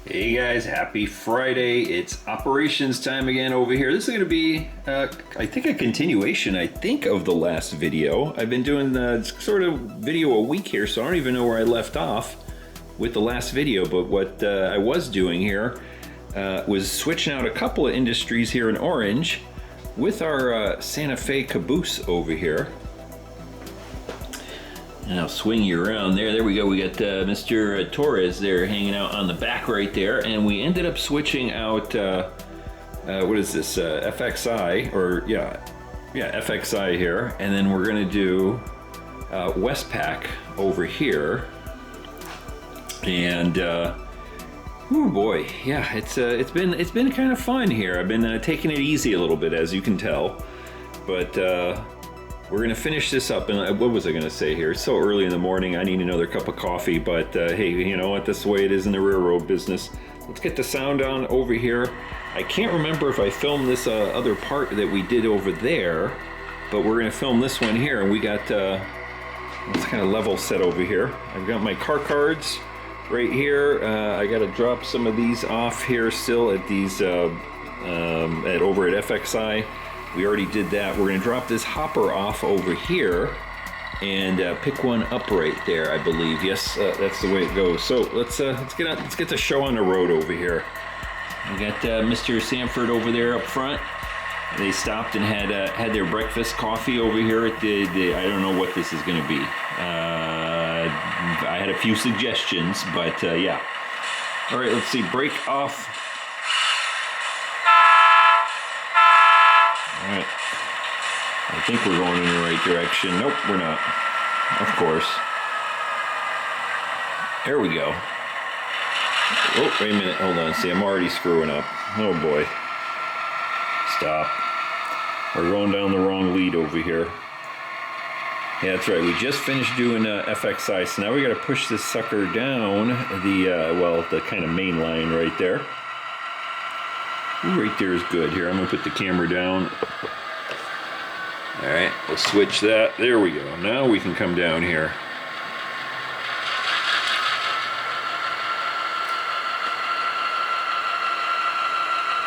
Hey guys, happy Friday. It's operations time again over here. This is going to be, I think, a continuation, of the last video. I've been doing sort of video a week here, so I don't even know where I left off with the last video, but what I was doing here was switching out a couple of industries here in Orange with our Santa Fe Caboose over here. And I'll swing you around there. There we go. We got Mr. Torres there hanging out on the back right there. And we ended up switching out, what is this, FXI, or yeah, FXI here. And then we're gonna do Westpac over here. And, oh boy, yeah, it's been kind of fun here. I've been taking it easy a little bit, as you can tell. But, we're gonna finish this up, and what was I gonna say here? It's so early in the morning, I need another cup of coffee, but hey, you know what, that's the way it is in the railroad business. Let's get the sound on over here. I can't remember if I filmed this other part that we did over there, but we're gonna film this one here, and we got, let's kind of level set over here. I've got my car cards right here. I gotta drop some of these off here still at these, over at FXI. We already did that. We're gonna drop this hopper off over here and pick one up right there, I believe. Yes, that's the way it goes. So let's get the show on the road over here. We got Mr. Sanford over there up front. They stopped and had their breakfast coffee over here at the I don't know what this is gonna be. I had a few suggestions, but yeah. All right, let's see. Break off. Alright, I think we're going in the right direction. Nope, we're not. Of course. There we go. Oh, wait a minute, hold on. See, I'm already screwing up. Oh boy. Stop. We're going down the wrong lead over here. Yeah, that's right. We just finished doing FXI, so now we got to push this sucker down the kind of main line right there. Right there is good. Here, I'm gonna put the camera down. All right, we'll switch that. There we go. Now we can come down here.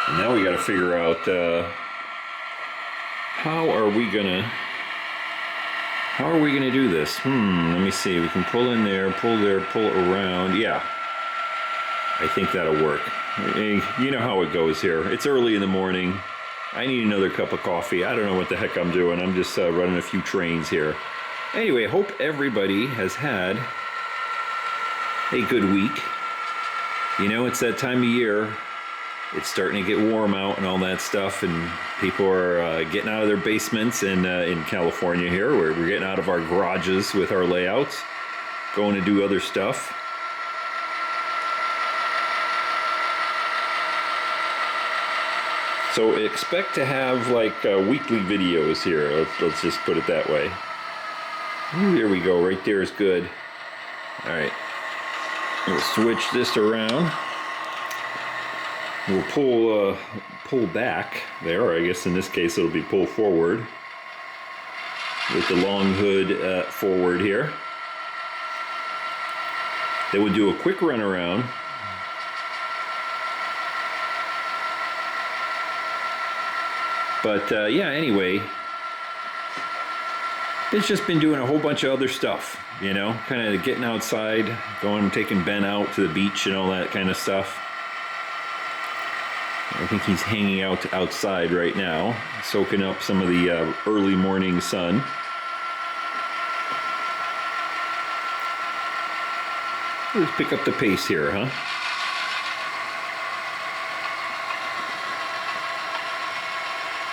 And now we got to figure out how are we gonna do this? Let me see. We can pull in there, pull around. Yeah, I think that'll work. You know how it goes here. It's early in the morning. I need another cup of coffee. I don't know what the heck I'm doing. I'm just running a few trains here. Anyway, I hope everybody has had a good week. You know, it's that time of year. It's starting to get warm out and all that stuff, and people are getting out of their basements in California here, where we're getting out of our garages with our layouts, going to do other stuff. So expect to have like weekly videos here. Let's just put it that way. Ooh, there we go. Right there is good. All right. We'll switch this around. We'll pull back there, or I guess in this case it'll be pull forward with the long hood forward here. Then we'll do a quick run around. But yeah, anyway, it's just been doing a whole bunch of other stuff, you know, kind of getting outside, taking Ben out to the beach and all that kind of stuff. I think he's hanging out outside right now, soaking up some of the early morning sun. Let's pick up the pace here, huh?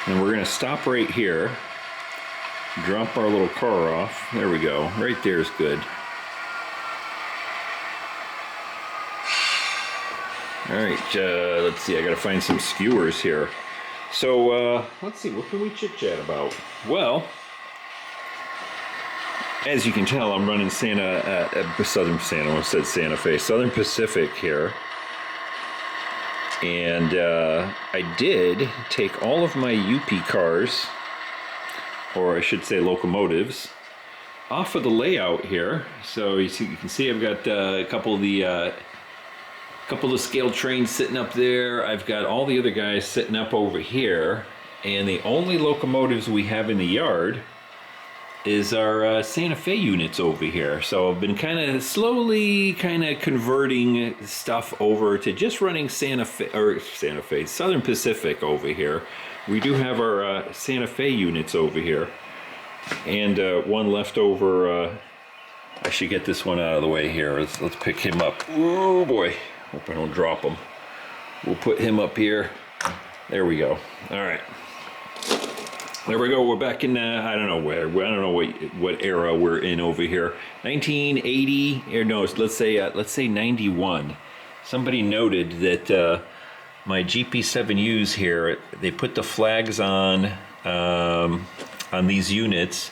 And we're gonna stop right here, drop our little car off. There we go, right there is good. All right, let's see, I gotta find some skewers here. So, let's see, what can we chit-chat about? Well, as you can tell, I'm running Southern Pacific here. And I did take all of my UP cars, or I should say locomotives, off of the layout here. So you can see I've got a couple of the couple of scale trains sitting up there. I've got all the other guys sitting up over here. And the only locomotives we have in the yard is our Santa Fe units over here. So I've been kind of slowly converting stuff over to just running Southern Pacific over here. We do have our Santa Fe units over here. And one left over. I should get this one out of the way here. Let's pick him up. Oh boy, hope I don't drop him. We'll put him up here. There we go. All right. There we go. We're back in. I don't know where. I don't know what era we're in over here. 1980. Or no, let's say 91. Somebody noted that my GP7Us here. They put the flags on these units.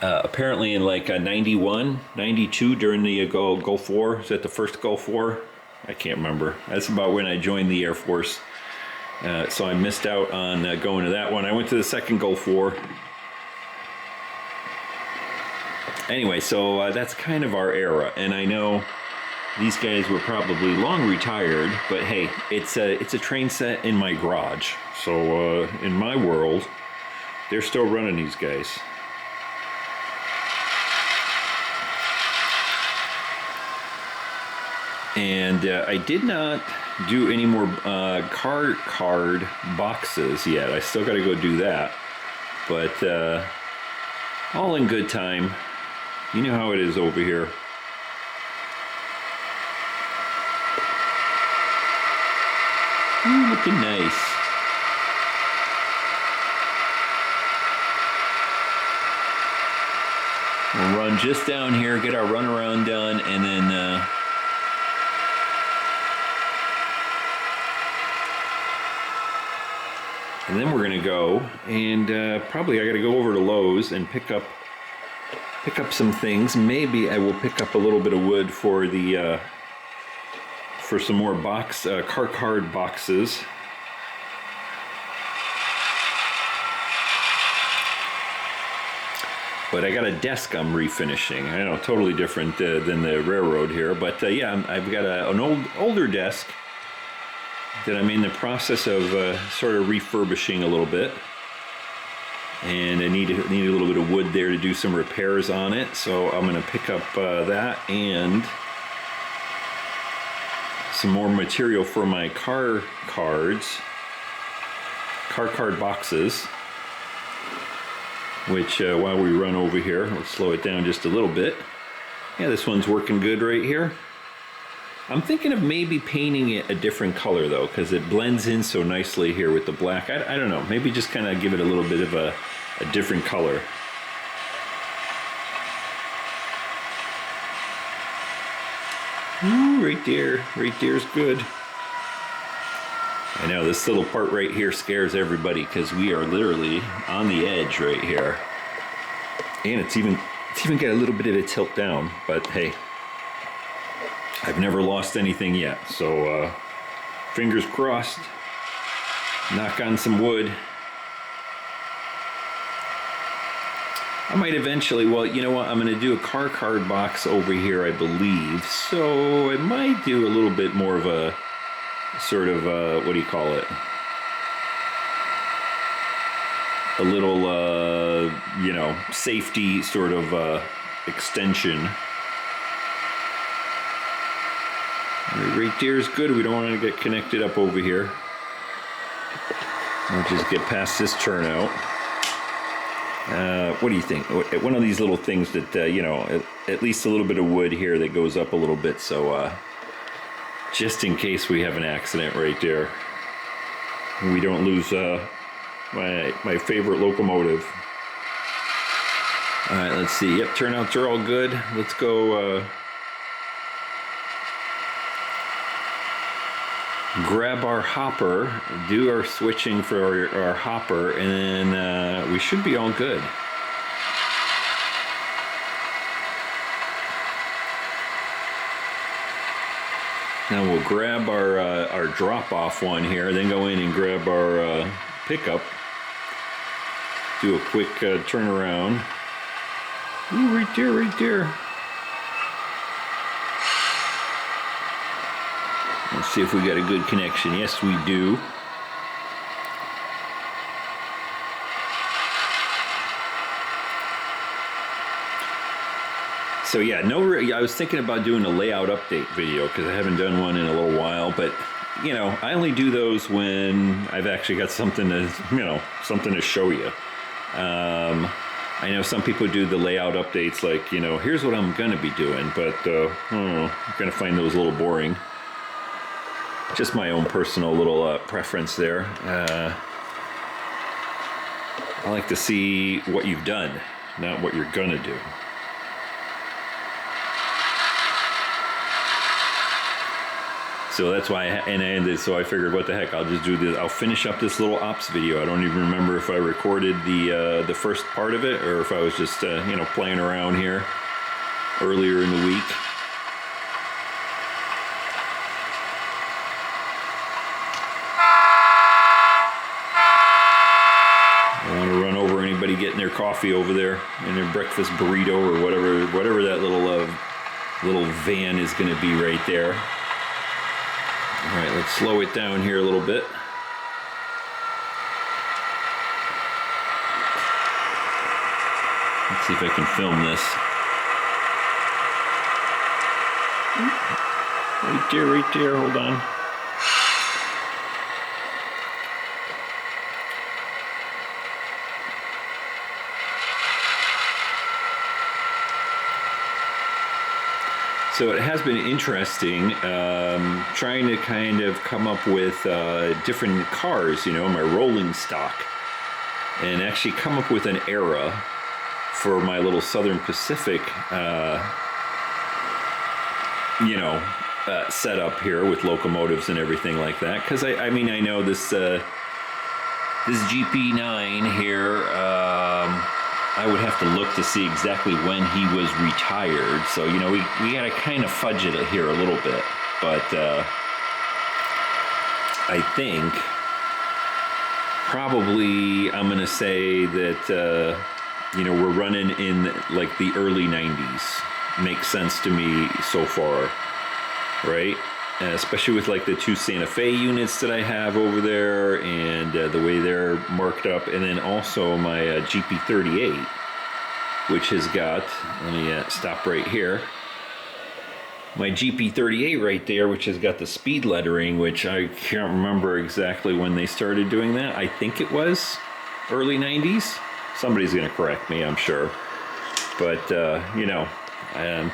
Apparently in like 91, 92 during the Gulf War. Is that the first Gulf War? I can't remember. That's about when I joined the Air Force. So I missed out on going to that one. I went to the second Gulf War. Anyway, so that's kind of our era. And I know these guys were probably long retired, but hey, it's a train set in my garage. So in my world, they're still running these guys. And I did not do any more card boxes yet. I still got to go do that. But all in good time. You know how it is over here. Ooh, looking nice. We'll run just down here, get our runaround done, and then we're gonna go and probably I gotta go over to Lowe's and pick up some things. Maybe I will pick up a little bit of wood for the for some more car card boxes. But I got a desk I'm refinishing. I know, totally different than the railroad here. But yeah, I've got an older desk that I'm in the process of sort of refurbishing a little bit, and I need a little bit of wood there to do some repairs on it. So I'm going to pick up that and some more material for my car card boxes. Which while we run over here, let's slow it down just a little bit. Yeah, this one's working good right here. I'm thinking of maybe painting it a different color though, because it blends in so nicely here with the black. I don't know, maybe just kind of give it a little bit of a different color. Ooh, right there's good. I know this little part right here scares everybody because we are literally on the edge right here. And it's even got a little bit of a tilt down, but hey, I've never lost anything yet, so fingers crossed. Knock on some wood. I might eventually, well, you know what, I'm going to do a car card box over here, I believe, so I might do a little bit more of a sort of, what do you call it? A little, you know, safety sort of extension. Right there is good. We don't want to get connected up over here. We'll just get past this turnout. What do you think? One of these little things that, you know, at least a little bit of wood here that goes up a little bit, so just in case we have an accident right there, we don't lose my favorite locomotive. All right, let's see. Yep, turnouts are all good. Let's go grab our hopper, do our switching for our hopper, and then we should be all good. Now we'll grab our drop-off one here, then go in and grab our pickup. Do a quick turnaround. Ooh, right there. See if we got a good connection. Yes, we do. So yeah, I was thinking about doing a layout update video because I haven't done one in a little while, but you know, I only do those when I've actually got something to, something to show you. I know some people do the layout updates like, here's what I'm gonna be doing, but I'm gonna find those a little boring. Just my own personal little preference there. I like to see what you've done, not what you're gonna do. So that's why I ended. So I figured, what the heck? I'll just do this. I'll finish up this little ops video. I don't even remember if I recorded the first part of it or if I was just playing around here earlier in the week. I want to run over anybody getting their coffee over there and their breakfast burrito or whatever that little van is going to be right there. All right, let's slow it down here a little bit. Let's see if I can film this. Right there, hold on. So it has been interesting trying to kind of come up with different cars, my rolling stock, and actually come up with an era for my little Southern Pacific, setup here with locomotives and everything like that. Because I know this GP9 here. I would have to look to see exactly when he was retired. So, we got to kind of fudge it here a little bit. But I think probably I'm going to say that, we're running in like the early 90s. Makes sense to me so far, right? Especially with like the 2 Santa Fe units that I have over there and the way they're marked up, and then also my GP38, which has got, let me stop right here, my GP38 right there, which has got the speed lettering, which I can't remember exactly when they started doing that. I think it was early 90s. Somebody's going to correct me, I'm sure. But, I'm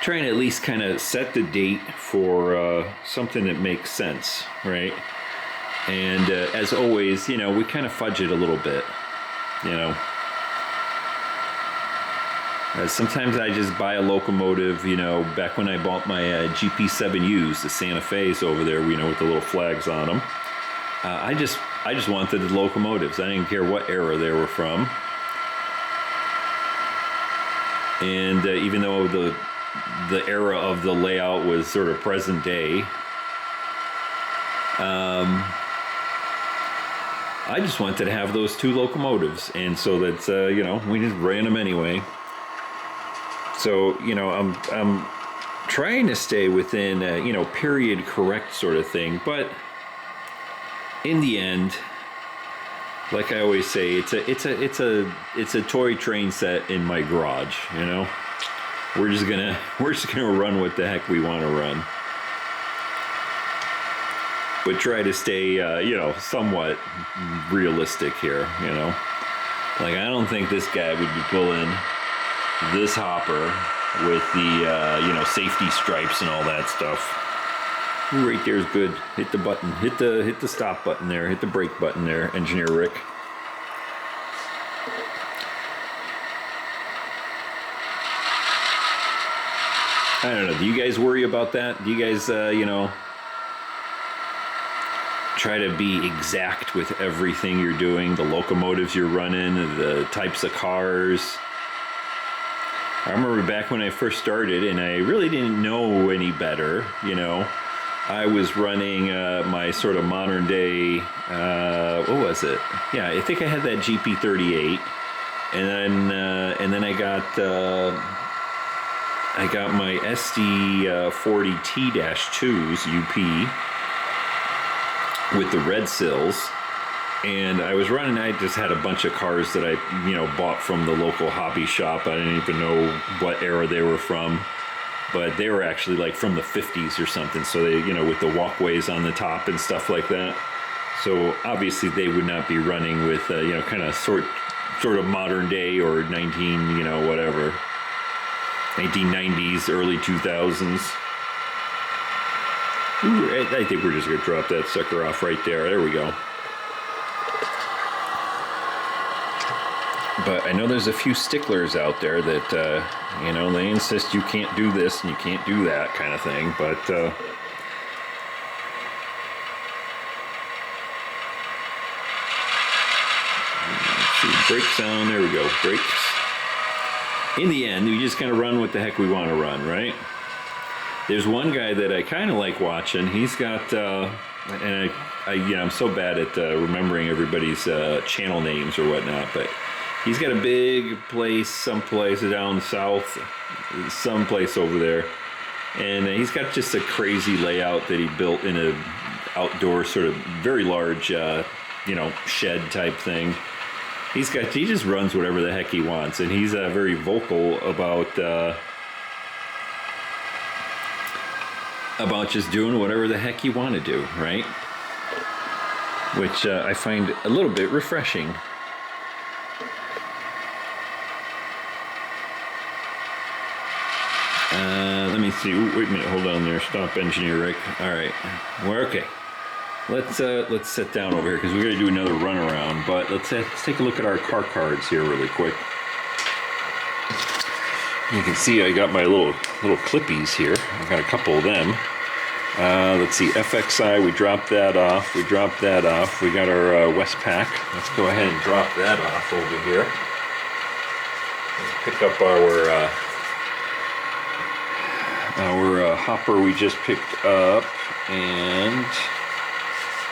trying to at least kind of set the date for something that makes sense, right? And as always, we kind of fudge it a little bit, sometimes I just buy a locomotive, back when I bought my GP7Us, the Santa Fe's over there, with the little flags on them. I just wanted the locomotives. I didn't care what era they were from. And even though the era of the layout was sort of present day, I just wanted to have those 2 locomotives, and so that's we just ran them anyway. So I'm trying to stay within period correct sort of thing, but in the end, like I always say, it's a toy train set in my garage. We're just gonna run what the heck we want to run, but try to stay somewhat realistic here. Like I don't think this guy would be pulling this hopper with the safety stripes and all that stuff. Ooh, right there's good. Hit the button. Hit the stop button there. Hit the brake button there, Engineer Rick. I don't know. Do you guys worry about that? Do you guys try to be exact with everything you're doing? The locomotives you're running, the types of cars. I remember back when I first started, and I really didn't know any better, I was running my sort of modern day, what was it? Yeah, I think I had that GP38, and then I got I got my SD40T-2s UP with the red sills, and I was running. I just had a bunch of cars that I, bought from the local hobby shop. I didn't even know what era they were from, but they were actually like from the 50s or something. So they, with the walkways on the top and stuff like that. So obviously they would not be running with, kind of sort of modern day or 1990s, early 2000s. Ooh, I think we're just going to drop that sucker off right there. There we go. But I know there's a few sticklers out there that, they insist you can't do this and you can't do that kind of thing. But let's see, brakes on. There we go. Brakes. In the end, we just kind of run what the heck we want to run, right? There's one guy that I kind of like watching. He's got, and I'm so bad at remembering everybody's channel names or whatnot, but he's got a big place someplace down south, someplace over there, and he's got just a crazy layout that he built in a outdoor sort of very large, shed type thing. He just runs whatever the heck he wants, and he's very vocal about just doing whatever the heck you want to do, right? Which I find a little bit refreshing. Let me see. Ooh, wait a minute. Hold on there. Stop, engineer Rick. All right. We're okay. Let's sit down over here because we're going to do another run around. But let's take a look at our car cards here really quick. You can see I got my little clippies here. I got a couple of them. Let's see, FXI. We dropped that off. We got our Westpac. Let's go ahead and drop that off over here. Let's pick up our hopper we just picked up, and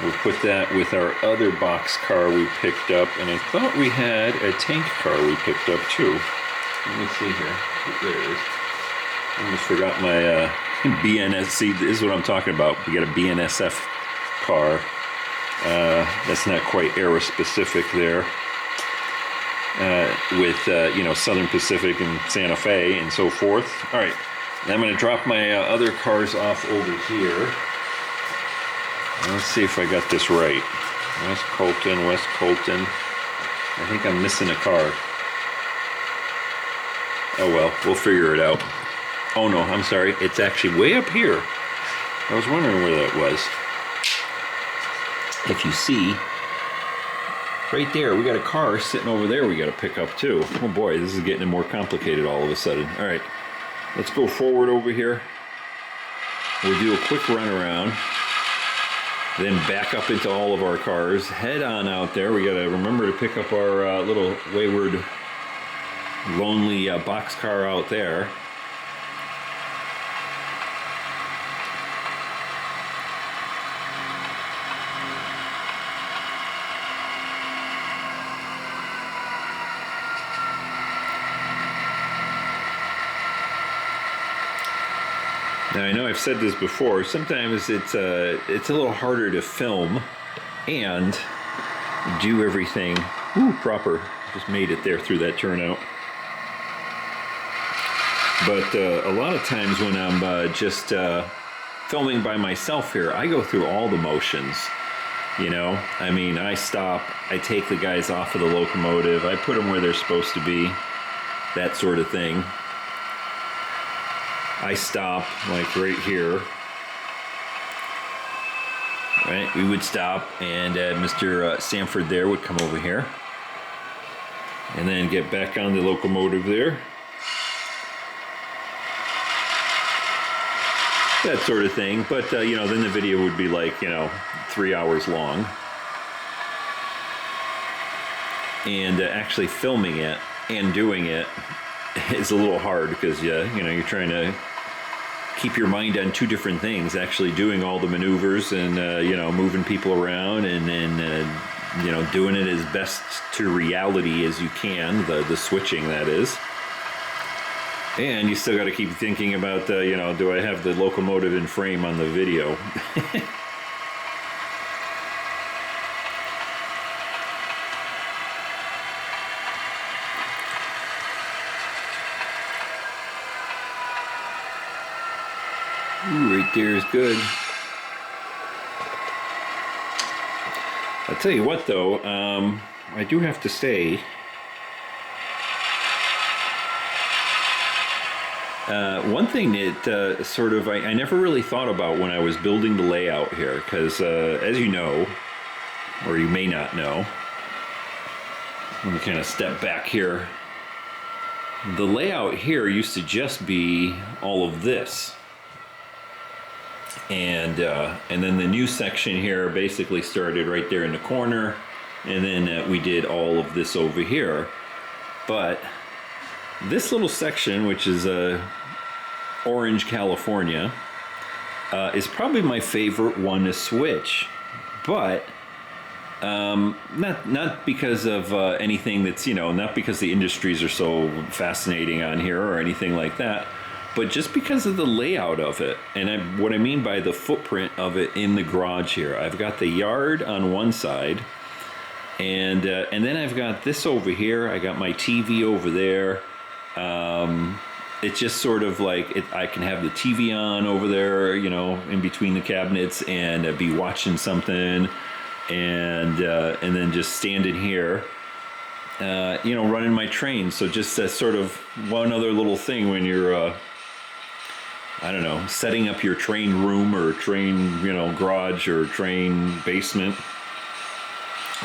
we'll put that with our other box car we picked up, and I thought we had a tank car we picked up too. Let me see here. There it is. I almost forgot my BNSC. This is what I'm talking about. We got a BNSF car. That's not quite era specific there. With Southern Pacific and Santa Fe and so forth. All right. I'm going to drop my other cars off over here. Let's see if I got this right. West Colton. I think I'm missing a car. Oh well, we'll figure it out. Oh no, I'm sorry. It's actually way up here. I was wondering where that was. If you see, right there, we got a car sitting over there we got to pick up too. Oh boy, this is getting more complicated all of a sudden. All right. Let's go forward over here. We'll do a quick run around, then back up into all of our cars. Head on out there. We got to remember to pick up our little wayward, lonely box car out there. Now I know I've said this before, sometimes it's a little harder to film and do everything proper. Just made it there through that turnout. But a lot of times when I'm just filming by myself here, I go through all the motions. I mean, I stop, I take the guys off of the locomotive, I put them where they're supposed to be, that sort of thing. I stop, like right here, right? We would stop, and Mr. Sanford there would come over here, and then get back on the locomotive there. That sort of thing, but then the video would be like, 3 hours long. And actually filming it and doing it is a little hard because, you're trying to keep your mind on two different things, actually doing all the maneuvers and, moving people around and then, doing it as best to reality as you can, the switching that is. And you still got to keep thinking about the, you know, do I have the locomotive in frame on the video? Ooh, right there is good. I'll tell you what though, I do have to say, one thing that sort of I never really thought about when I was building the layout here, because as you know, or you may not know, let me kind of step back here. The layout here used to just be all of this. And then the new section here basically started right there in the corner, and then we did all of this over here. But this little section, which is Orange, California, is probably my favorite one to switch. But not because of anything that's, you know, not because the industries are so fascinating on here or anything like that, but just because of the layout of it. And what I mean by the footprint of it in the garage here. I've got the yard on one side, and then I've got this over here. I got my TV over there. It's just sort of like, I can have the TV on over there, you know, in between the cabinets, and be watching something, and then just standing here, you know, running my train. So just sort of one other little thing when you're I don't know, setting up your train room or train, you know, garage or train basement.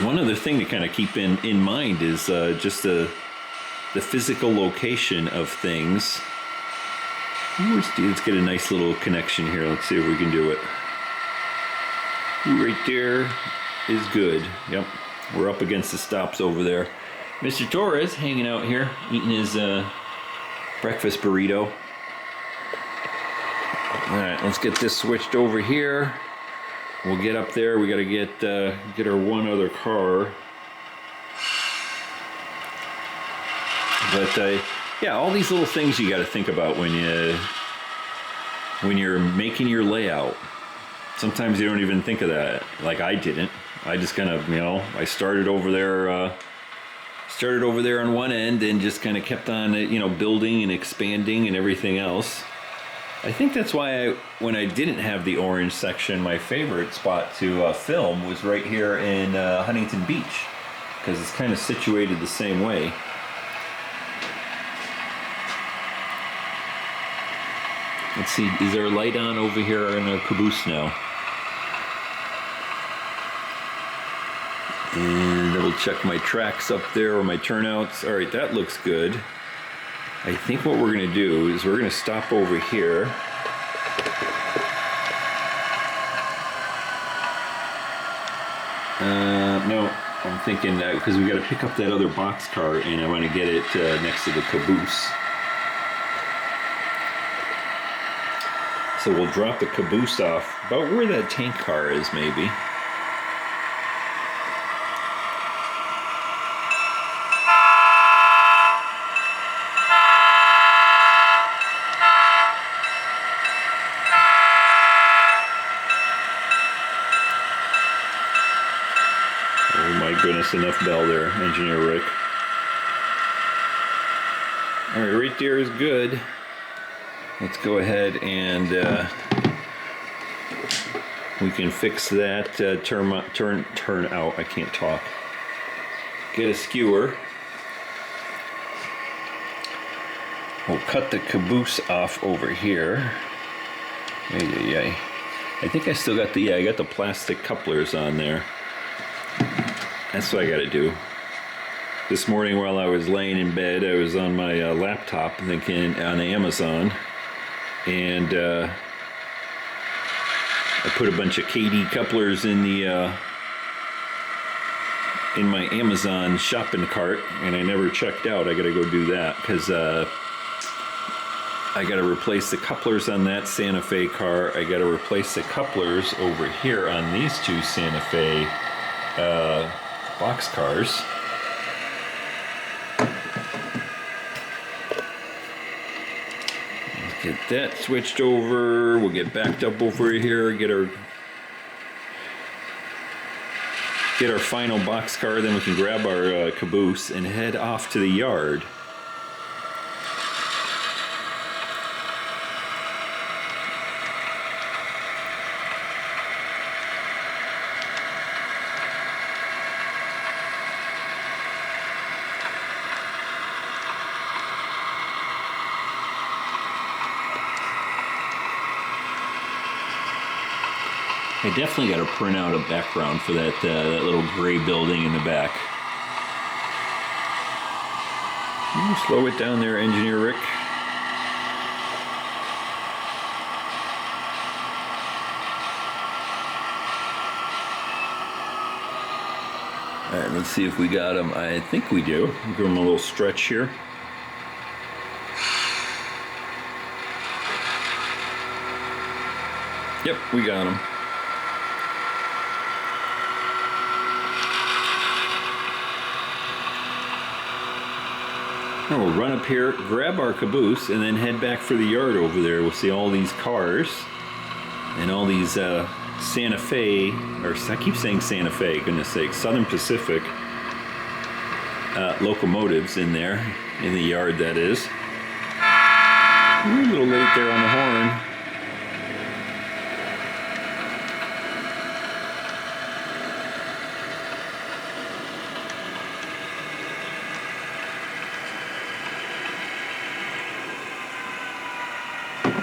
One other thing to kind of keep in mind is just the physical location of things. Let's get a nice little connection here. Let's see if we can do it. Right there is good. Yep, we're up against the stops over there. Mr. Torres hanging out here, eating his breakfast burrito. All right, let's get this switched over here. We'll get up there. We got to get our one other car. But yeah, all these little things you got to think about when you're making your layout. Sometimes you don't even think of that. Like I didn't. I just kind of, you know, I started over there on one end and just kind of kept on, you know, building and expanding and everything else. I think that's why when I didn't have the orange section, my favorite spot to film was right here in Huntington Beach, because it's kind of situated the same way. Let's see, is there a light on over here in our Caboose now? And double check my tracks up there, or my turnouts. All right, that looks good. I think what we're going to do is we're going to stop over here. No, I'm thinking that because we got to pick up that other box car, and I want to get it next to the Caboose. So we'll drop the Caboose off about where that tank car is, maybe. Goodness, enough bell there, Engineer Rick. All right, right there is good. Let's go ahead and we can fix that turn out. I can't talk. Get a skewer. We'll cut the Caboose off over here. I think I still got I got the plastic couplers on there. That's what I gotta do. This morning while I was laying in bed, I was on my laptop thinking on Amazon, and I put a bunch of KD couplers in my Amazon shopping cart, and I never checked out. I gotta go do that because I gotta replace the couplers on that Santa Fe car. I gotta replace the couplers over here on these two Santa Fe box cars. Let's get that switched over. We'll get backed up over here, get our final boxcar, then we can grab our caboose and head off to the yard. I definitely got to print out a background for that little gray building in the back. Slow it down there, Engineer Rick. All right, let's see if we got him. I think we do. Give him a little stretch here. Yep, we got him. Now we'll run up here, grab our caboose, and then head back for the yard over there. We'll see all these cars and all these Santa Fe, or I keep saying Santa Fe, goodness sake, Southern Pacific locomotives in there, in the yard that is. We're a little late there on the horn.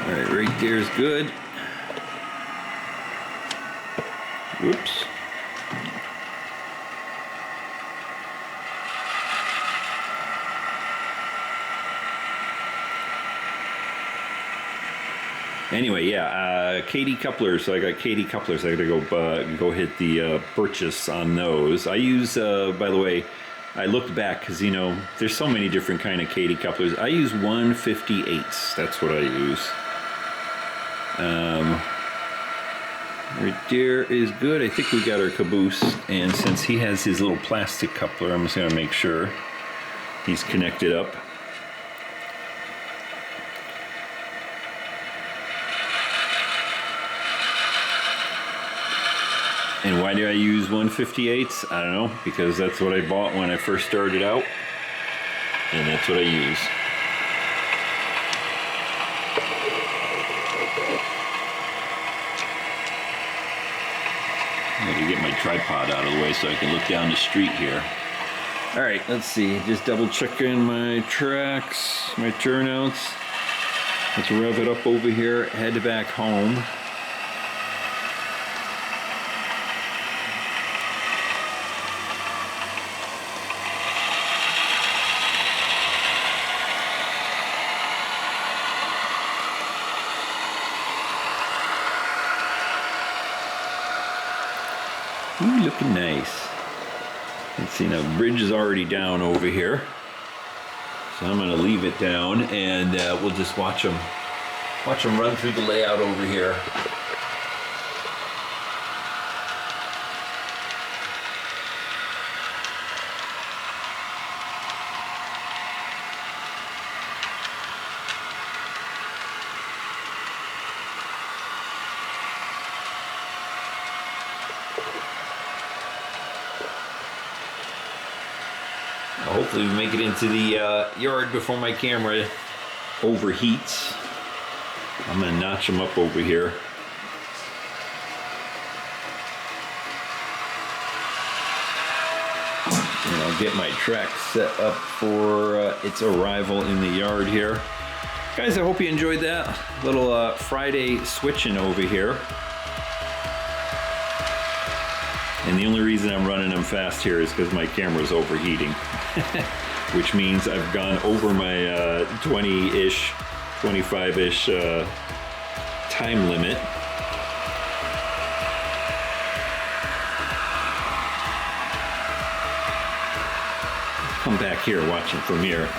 Alright, right there's good. Whoops. Anyway, yeah, KD couplers. So I got KD couplers. I gotta go hit the purchase on those. I use, by the way, I looked back because, you know, there's so many different kind of KD couplers. I use 158s. That's what I use. Right there is good. I think we got our caboose, and since he has his little plastic coupler, I'm just going to make sure he's connected up. And why do I use 158s? I don't know, because that's what I bought when I first started out, and that's what I use. I gotta get my tripod out of the way so I can look down the street here. All right, let's see. Just double checking my tracks, my turnouts. Let's rev it up over here, head back home. Ooh, looking nice. Let's see, now the bridge is already down over here. So I'm gonna leave it down and we'll just watch them run through the layout over here. Hopefully we make it into the yard before my camera overheats. I'm gonna notch them up over here. And I'll get my track set up for its arrival in the yard here. Guys, I hope you enjoyed that little Friday switching over here. And the only reason I'm running them fast here is because my camera's overheating. Which means I've gone over my 20-ish, 25-ish time limit. Come back here, watching from here.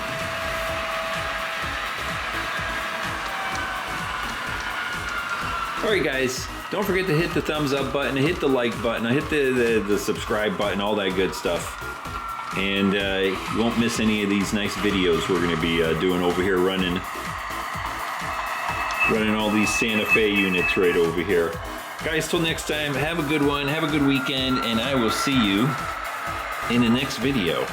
Alright guys, don't forget to hit the thumbs up button, hit the like button, hit the subscribe button, all that good stuff. And you won't miss any of these nice videos we're going to be doing over here, running Running all these Santa Fe units right over here. Guys, till next time, have a good one, have a good weekend, and I will see you in the next video.